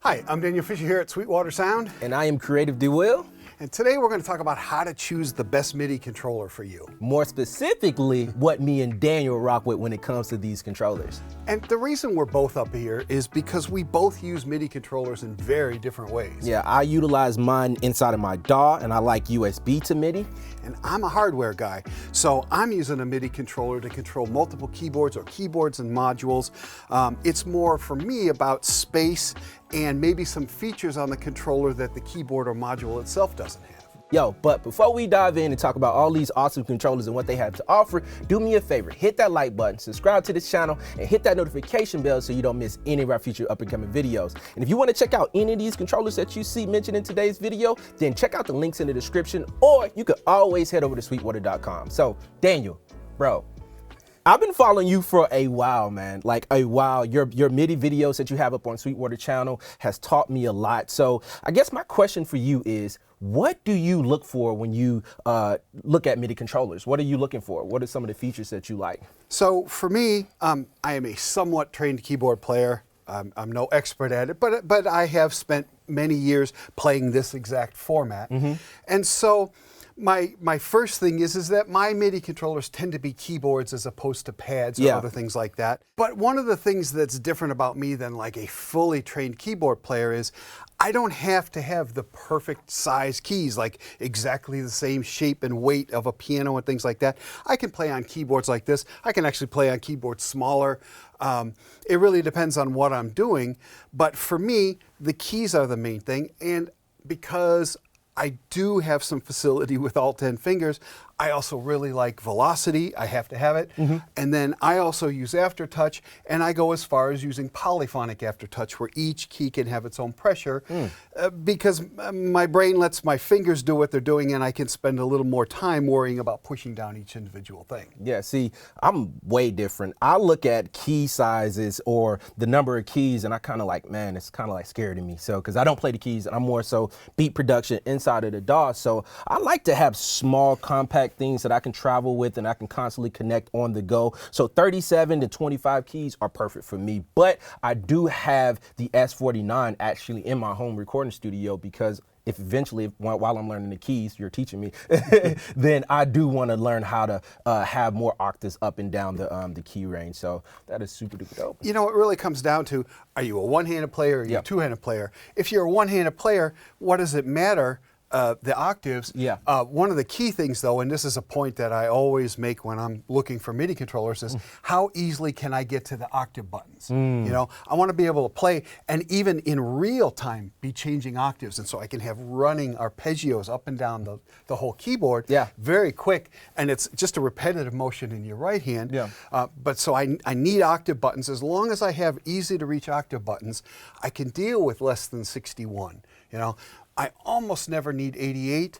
Hi, I'm Daniel Fisher here at Sweetwater Sound. And I am Creative D. Will. And today we're going to talk about how to choose the best MIDI controller for you. More specifically, what me and Daniel rock with when it comes to these controllers. And the reason we're both up here is because we both use MIDI controllers in very different ways. Yeah, I utilize mine inside of my DAW, and I like USB to MIDI. And I'm a hardware guy, so I'm using a MIDI controller to control multiple keyboards or keyboards and modules. It's more for me about space and maybe some features on the controller that the keyboard or module itself doesn't have. Yo, but before we dive in and talk about all these awesome controllers and what they have to offer, do me a favor, hit that like button, subscribe to this channel, and hit that notification bell so you don't miss any of our future up-and-coming videos. And if you want to check out any of these controllers that you see mentioned in today's video, then check out the links in the description, or you could always head over to sweetwater.com. So, Daniel, bro, I've been following you for a while, man, like a while. Your MIDI videos that you have up on Sweetwater channel has taught me a lot. So I guess my question for you is, what do you look for when you look at MIDI controllers? What are you looking for? What are some of the features that you like? So for me, I am a somewhat trained keyboard player. I'm no expert at it, but I have spent many years playing this exact format. And so my first thing is that my MIDI controllers tend to be keyboards as opposed to pads or other things like that. But one of the things that's different about me than like a fully trained keyboard player is I don't have to have the perfect size keys, like exactly the same shape and weight of a piano and things like that. I can play on keyboards like this. I can actually play on keyboards smaller. It really depends on what I'm doing. But for me, the keys are the main thing. And because I do have some facility with all 10 fingers, I also really like velocity. I have to have it. And then I also use Aftertouch, and I go as far as using Polyphonic Aftertouch, where each key can have its own pressure, because my brain lets my fingers do what they're doing, and I can spend a little more time worrying about pushing down each individual thing. Yeah, see, I'm way different. I look at key sizes or the number of keys, and I kind of like, man, it's kind of like scary to me. So, because I don't play the keys, and I'm more so beat production inside of the DAW. So I like to have small, compact things that I can travel with and I can constantly connect on the go. So 37 to 25 keys are perfect for me. But I do have the S49 actually in my home recording studio, because if eventually, while I'm learning the keys, you're teaching me, then I do want to learn how to have more octaves up and down the key range. So that is super duper dope. You know, it really comes down to, are you a one-handed player or are you a two-handed player? If you're a one-handed player, what does it matter? The octaves. One of the key things, though, and this is a point that I always make when I'm looking for MIDI controllers, is how easily can I get to the octave buttons? You know, I want to be able to play and even in real time be changing octaves, and so I can have running arpeggios up and down the whole keyboard very quick, and it's just a repetitive motion in your right hand. But so I need octave buttons. As long as I have easy to reach octave buttons, I can deal with less than 61. You know, I almost never need 88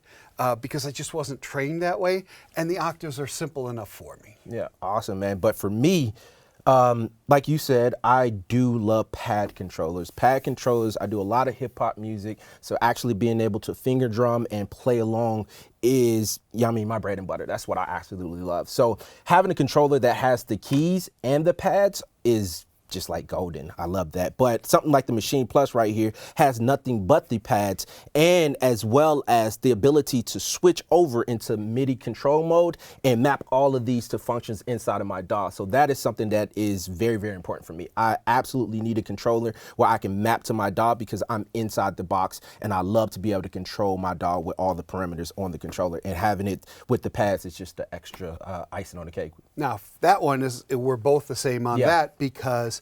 because I just wasn't trained that way, and the octaves are simple enough for me. Yeah, awesome, man. But for me, like you said, I do love pad controllers. Pad controllers, I do a lot of hip hop music, so actually being able to finger drum and play along is, I mean, my bread and butter. That's what I absolutely love. So having a controller that has the keys and the pads is just like golden. I love that. But something like the Machine Plus right here has nothing but the pads, and as well as the ability to switch over into MIDI control mode and map all of these to functions inside of my DAW. So that is something that is very, very important for me. I absolutely need a controller where I can map to my DAW, because I'm inside the box and I love to be able to control my DAW with all the parameters on the controller, and having it with the pads is just the extra icing on the cake. Now, that one is, we're both the same on that, because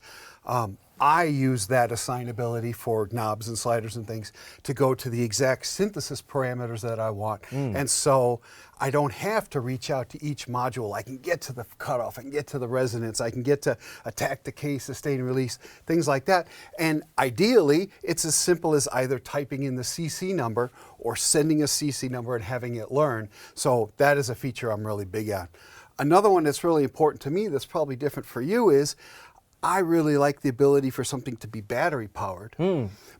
I use that assignability for knobs and sliders and things to go to the exact synthesis parameters that I want. And so I don't have to reach out to each module. I can get to the cutoff, I can get to the resonance, I can get to attack, decay, sustain, release, things like that. And ideally, it's as simple as either typing in the CC number or sending a CC number and having it learn. So that is a feature I'm really big on. Another one that's really important to me that's probably different for you is I really like the ability for something to be battery powered,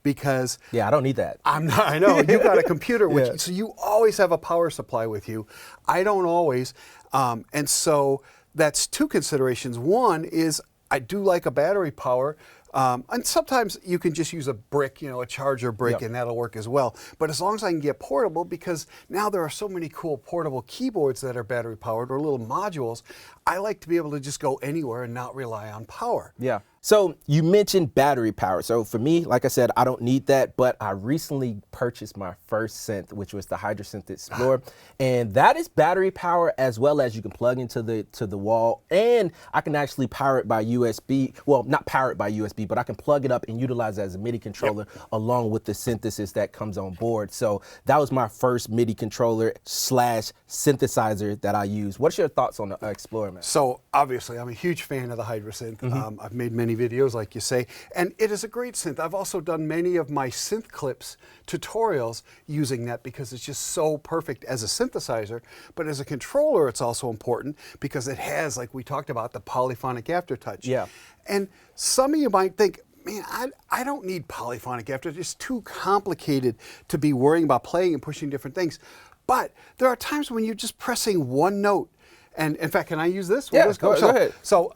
because I don't need that. I know you got a computer with you, so you always have a power supply with you. I don't always, and so that's two considerations. One is I do like a battery power, And sometimes you can just use a brick, a charger brick, and that'll work as well. But as long as I can get portable, because now there are so many cool portable keyboards that are battery powered or little modules, I like to be able to just go anywhere and not rely on power. Yeah. So you mentioned battery power. So for me, like I said, I don't need that, but I recently purchased my first synth, which was the Hydrasynth Explorer. And that is battery power, as well as you can plug into the wall, and I can actually power it by USB. Well, not power it by USB, but I can plug it up and utilize it as a MIDI controller along with the synthesis that comes on board. So that was my first MIDI controller / synthesizer that I use. What's your thoughts on the Explorer, man? So obviously, I'm a huge fan of the Hydrasynth. I've made many videos, like you say, and it is a great synth. I've also done many of my synth clips tutorials using that because it's just so perfect as a synthesizer. But as a controller, it's also important because it has, like we talked about, the Polyphonic Aftertouch. Yeah. And some of you might think, man, I don't need Polyphonic Aftertouch. It's too complicated to be worrying about playing and pushing different things. But there are times when you're just pressing one note. And in fact, can I use this? Yeah, go ahead. So,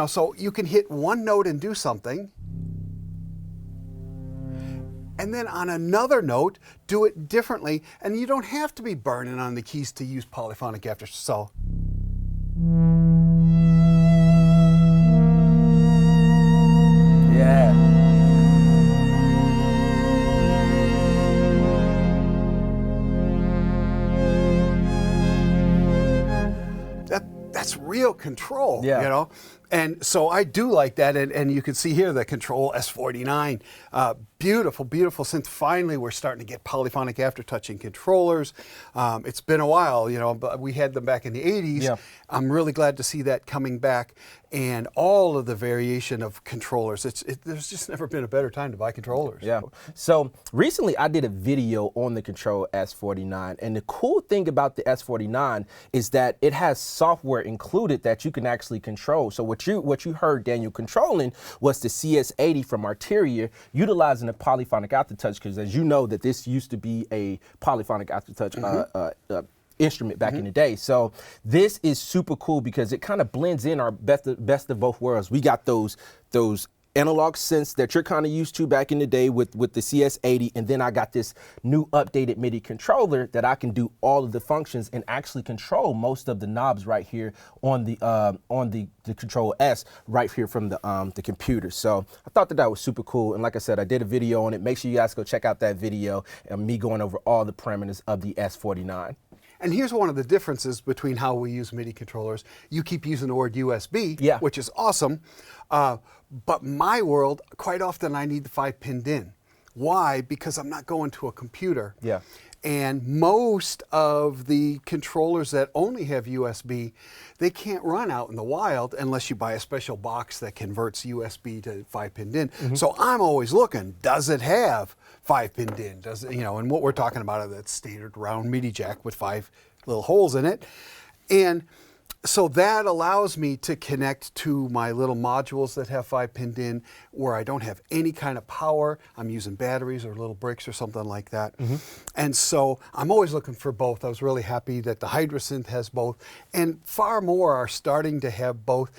so you can hit one note and do something, and then on another note, do it differently, and you don't have to be burning on the keys to use Polyphonic Aftertouch. So. Yeah. That's real control, And so I do like that, and you can see here the Control S49. Beautiful, beautiful synth. Finally, we're starting to get Polyphonic Aftertouch in controllers. It's been a while, but we had them back in the 80s. Yeah. I'm really glad to see that coming back, and all of the variation of controllers. There's just never been a better time to buy controllers. Yeah. So recently I did a video on the Control S49, and the cool thing about the S49 is that it has software included that you can actually control. So what you heard Daniel controlling was the CS80 from Arpeggiators, utilizing the Polyphonic Aftertouch, because as you know that this used to be a Polyphonic Aftertouch instrument back in the day. So this is super cool because it kind of blends in our best of both worlds. We got those analog synths that you're kind of used to back in the day with the CS80, and then I got this new updated MIDI controller that I can do all of the functions and actually control most of the knobs right here on the Control S right here from the computer. So I thought that was super cool, and like I said, I did a video on it. Make sure you guys go check out that video and me going over all the parameters of the S49. And here's one of the differences between how we use MIDI controllers. You keep using the word USB, which is awesome. But my world, quite often I need the 5 pinned in. Why? Because I'm not going to a computer. Yeah. And most of the controllers that only have USB, they can't run out in the wild unless you buy a special box that converts USB to 5 pinned in. So I'm always looking, does it have 5 pinned in? Does it, and what we're talking about is that standard round MIDI jack with 5 little holes in it. And so that allows me to connect to my little modules that have 5 pinned in where I don't have any kind of power. I'm using batteries or little bricks or something like that. And so I'm always looking for both. I was really happy that the Hydrasynth has both, and far more are starting to have both.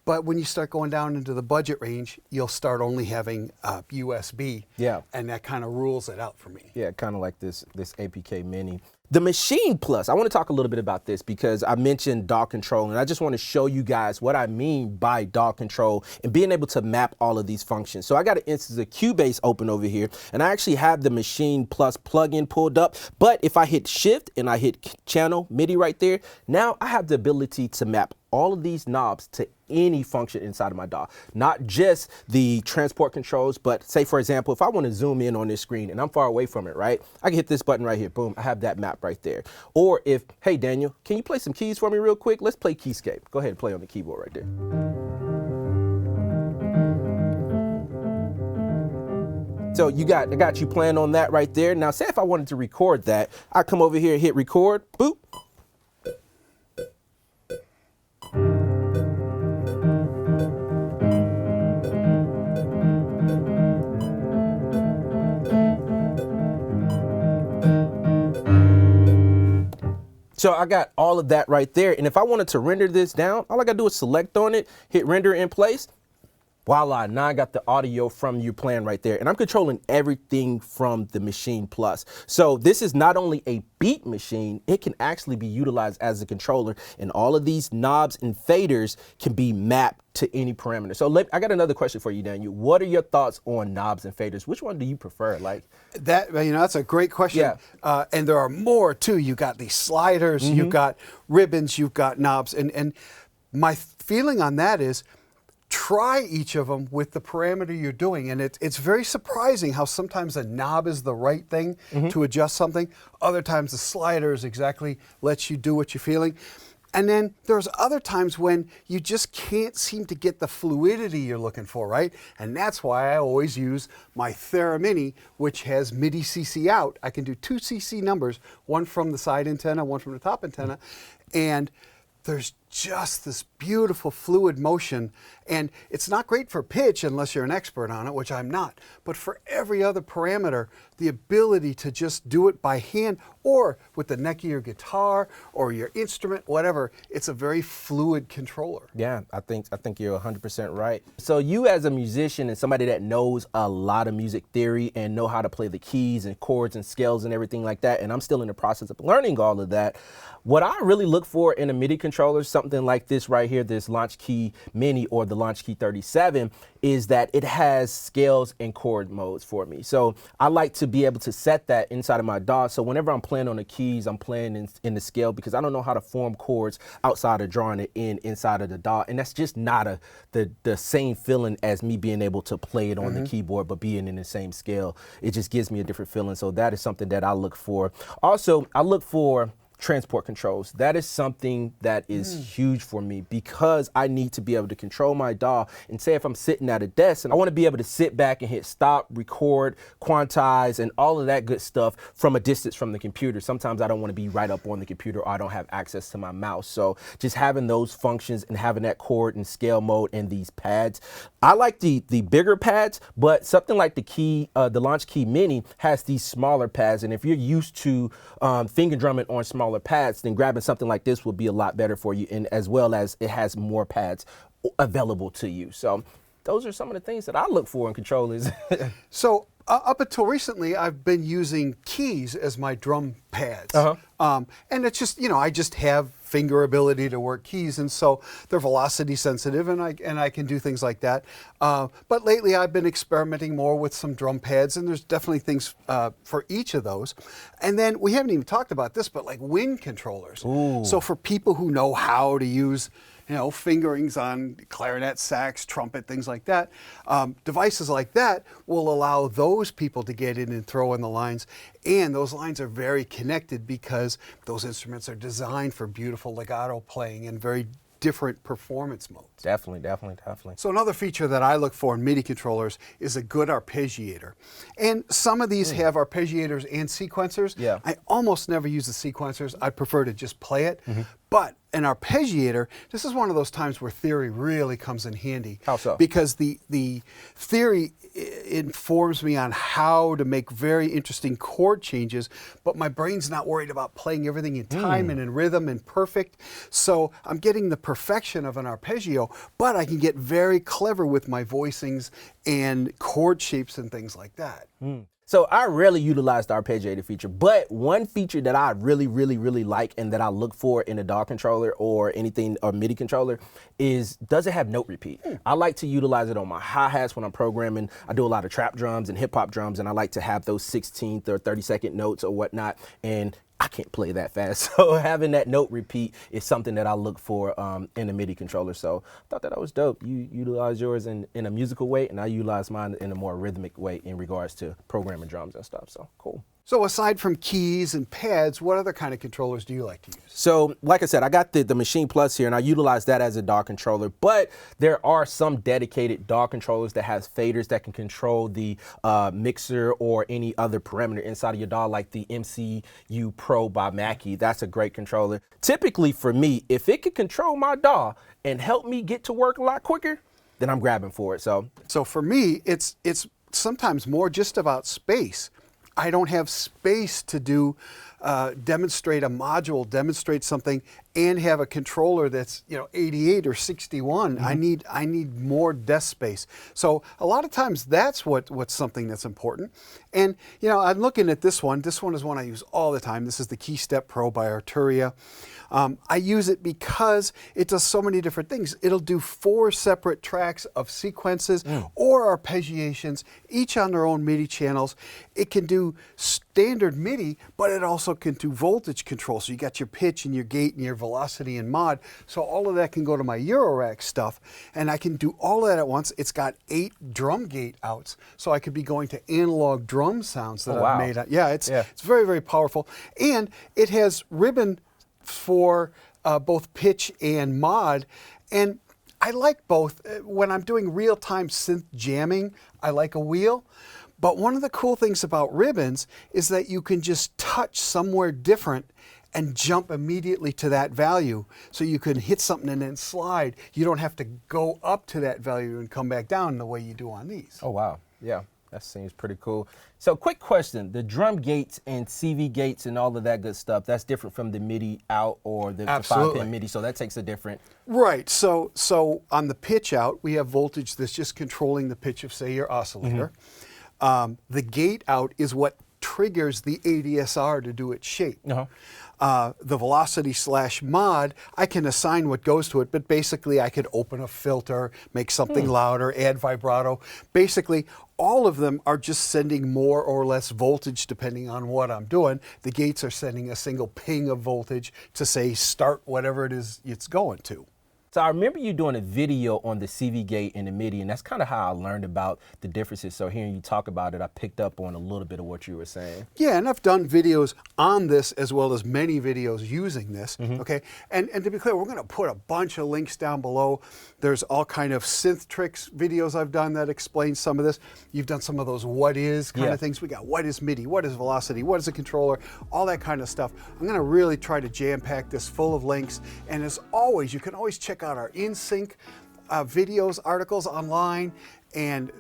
But when you start going down into the budget range, you'll start only having USB. Yeah. And that kind of rules it out for me. Yeah, kind of like this APK Mini. The Machine Plus, I want to talk a little bit about this because I mentioned DAW Control, and I just want to show you guys what I mean by DAW Control and being able to map all of these functions. So I got an instance of Cubase open over here, and I actually have the Machine Plus plugin pulled up, but if I hit Shift and I hit Channel MIDI right there, now I have the ability to map all of these knobs to any function inside of my DAW, not just the transport controls, but say for example, if I want to zoom in on this screen and I'm far away from it, right? I can hit this button right here, boom, I have that map right there. Or if, hey Daniel, can you play some keys for me real quick? Let's play Keyscape. Go ahead and play on the keyboard right there. So I got you playing on that right there. Now say if I wanted to record that, I come over here, hit record, boop. So I got all of that right there. And if I wanted to render this down, all I gotta do is select on it, hit render in place, Voila, now I got the audio from you playing right there. And I'm controlling everything from the Machine Plus. So this is not only a beat machine, it can actually be utilized as a controller. And all of these knobs and faders can be mapped to any parameter. So I got another question for you, Daniel. What are your thoughts on knobs and faders? Which one do you prefer? Like that, that's a great question. Yeah. And there are more too. You got these sliders, you've got ribbons, you've got knobs. And my feeling on that is try each of them with the parameter you're doing. And it's very surprising how sometimes a knob is the right thing to adjust something. Other times the sliders exactly lets you do what you're feeling. And then there's other times when you just can't seem to get the fluidity you're looking for, right? And that's why I always use my Theremini, which has MIDI CC out. I can do 2 CC numbers, one from the side antenna, one from the top antenna. And there's just this beautiful fluid motion, and it's not great for pitch unless you're an expert on it, which I'm not, but for every other parameter, the ability to just do it by hand or with the neck of your guitar or your instrument, whatever, it's a very fluid controller. Yeah, I think you're 100% right. So you as a musician and somebody that knows a lot of music theory and know how to play the keys and chords and scales and everything like that, and I'm still in the process of learning all of that, what I really look for in a MIDI controller, something like this right here, this Launch Key Mini or the Launch Key 37, is that it has scales and chord modes for me. So I like to be able to set that inside of my DAW. So whenever I'm playing on the keys, I'm playing in the scale because I don't know how to form chords outside of drawing it inside of the DAW. And that's just not the same feeling as me being able to play it on the keyboard, but being in the same scale. It just gives me a different feeling. So that is something that I look for. Also, I look for transport controls. That is something that is huge for me because I need to be able to control my DAW. And say if I'm sitting at a desk and I want to be able to sit back and hit stop, record, quantize, and all of that good stuff from a distance from the computer. Sometimes I don't want to be right up on the computer or I don't have access to my mouse. So just having those functions and having that chord and scale mode and these pads. I like the bigger pads, but something like the Launch Key Mini has these smaller pads. And if you're used to finger drumming on smaller pads, then grabbing something like this will be a lot better for you, and as well as it has more pads available to you. So those are some of the things that I look for in controllers. So up until recently, I've been using keys as my drum pads. And it's just, I just have finger ability to work keys, and so they're velocity sensitive, and I can do things like that. But lately I've been experimenting more with some drum pads, and there's definitely things for each of those. And then we haven't even talked about this, but like wind controllers. Ooh. So for people who know how to use fingerings on clarinet, sax, trumpet, things like that. Devices like that will allow those people to get in and throw in the lines. And those lines are very connected because those instruments are designed for beautiful legato playing and very different performance modes. Definitely. So another feature that I look for in MIDI controllers is a good arpeggiator. And some of these have arpeggiators and sequencers. Yeah. I almost never use the sequencers. I prefer to just play it. But an arpeggiator, this is one of those times where theory really comes in handy. How so? Because the theory informs me on how to make very interesting chord changes, but my brain's not worried about playing everything in time and in rhythm and perfect. So I'm getting the perfection of an arpeggio, but I can get very clever with my voicings and chord shapes and things like that. So I rarely utilize the arpeggiator feature, but one feature that I really like and that I look for in a DAW controller or anything, or MIDI controller, is does it have note repeat? I like to utilize it on my hi-hats when I'm programming. I do a lot of trap drums and hip hop drums, and I like to have those 16th or 30-second notes or whatnot, and I can't play that fast. So having that note repeat is something that I look for in a MIDI controller. So I thought that was dope. You utilize yours in a musical way, and I utilize mine in a more rhythmic way in regards to programming drums and stuff. So cool. So aside from keys and pads, what other kind of controllers do you like to use? So like I said, I got the Machine Plus here, and I utilize that as a DAW controller, but there are some dedicated DAW controllers that has faders that can control the mixer or any other parameter inside of your DAW, like the MCU Pro by Mackie. That's a great controller. Typically for me, if it could control my DAW and help me get to work a lot quicker, then I'm grabbing for it. So for me, it's sometimes more just about space. I don't have space to do demonstrate a module, demonstrate something, and have a controller that's 88 or 61. I need more desk space. So a lot of times that's what's something that's important. And I'm looking at this one. This one is one I use all the time. This is the KeyStep Pro by Arturia. I use it because it does so many different things. It'll do 4 separate tracks of sequences or arpeggiations, each on their own MIDI channels. It can do standard MIDI, but it also can do voltage control. So you got your pitch and your gate and your velocity and mod. So all of that can go to my Eurorack stuff, and I can do all that at once. It's got 8 drum gate outs, so I could be going to analog drum sounds that I've made. It's very, very powerful. And it has ribbon for both pitch and mod, and I like both. When I'm doing real-time synth jamming, I like a wheel, but one of the cool things about ribbons is that you can just touch somewhere different and jump immediately to that value. So you can hit something and then slide. You don't have to go up to that value and come back down the way you do on these. Oh, wow. Yeah. That seems pretty cool. So quick question, the drum gates and CV gates and all of that good stuff, that's different from the MIDI out or the 5-pin MIDI, so that takes a different... Right, so on the pitch out, we have voltage that's just controlling the pitch of, say, your oscillator. The gate out is what triggers the ADSR to do its shape. The velocity / mod, I can assign what goes to it, but basically I could open a filter, make something louder, add vibrato. Basically, all of them are just sending more or less voltage depending on what I'm doing. The gates are sending a single ping of voltage to say start whatever it is it's going to. So I remember you doing a video on the CV gate and the MIDI, and that's kind of how I learned about the differences. So hearing you talk about it, I picked up on a little bit of what you were saying. Yeah, and I've done videos on this as well as many videos using this, okay? And to be clear, we're gonna put a bunch of links down below. There's all kind of synth tricks videos I've done that explain some of this. You've done some of those what is kind of things. We got what is MIDI, what is velocity, what is a controller, all that kind of stuff. I'm gonna really try to jam pack this full of links. And as always, you can always check out our InSync videos, articles online, and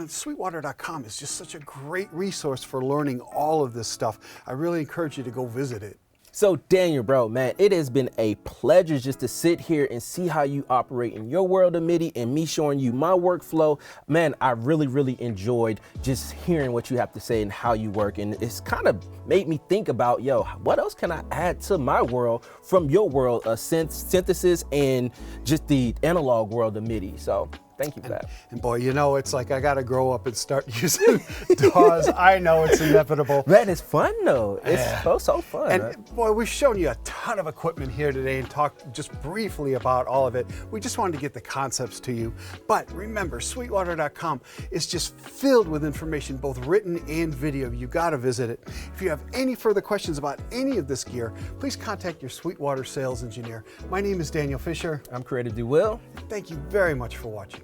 Sweetwater.com is just such a great resource for learning all of this stuff. I really encourage you to go visit it. So Daniel, bro, man, it has been a pleasure just to sit here and see how you operate in your world of MIDI and me showing you my workflow. Man, I really, really enjoyed just hearing what you have to say and how you work. And it's kind of made me think about, what else can I add to my world from your world of synthesis and just the analog world of MIDI. So thank you for that. And boy, it's like I got to grow up and start using DAWs. I know it's inevitable. Man, it's fun though. It's so fun. And boy, we've shown you a ton of equipment here today and talked just briefly about all of it. We just wanted to get the concepts to you. But remember, Sweetwater.com is just filled with information, both written and video. You got to visit it. If you have any further questions about any of this gear, please contact your Sweetwater sales engineer. My name is Daniel Fisher. I'm Creative DeWill. Thank you very much for watching.